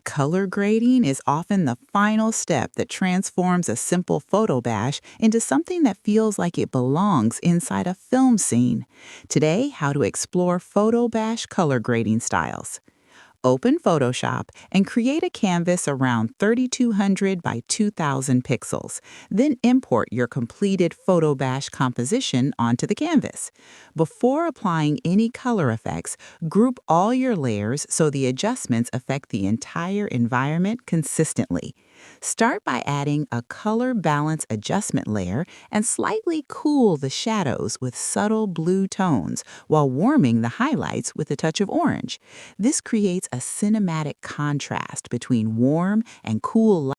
Color grading is often the final step that transforms a simple photo bash into something that feels like it belongs inside a film scene. Today, how to explore photo bash color grading styles. Open Photoshop and create a canvas around 3200 by 2000 pixels. Then import your completed photo bash composition onto the canvas. Before applying any color effects, group all your layers so the adjustments affect the entire environment consistently. Start by adding a color balance adjustment layer and slightly cool the shadows with subtle blue tones while warming the highlights with a touch of orange. This creates a cinematic contrast between warm and cool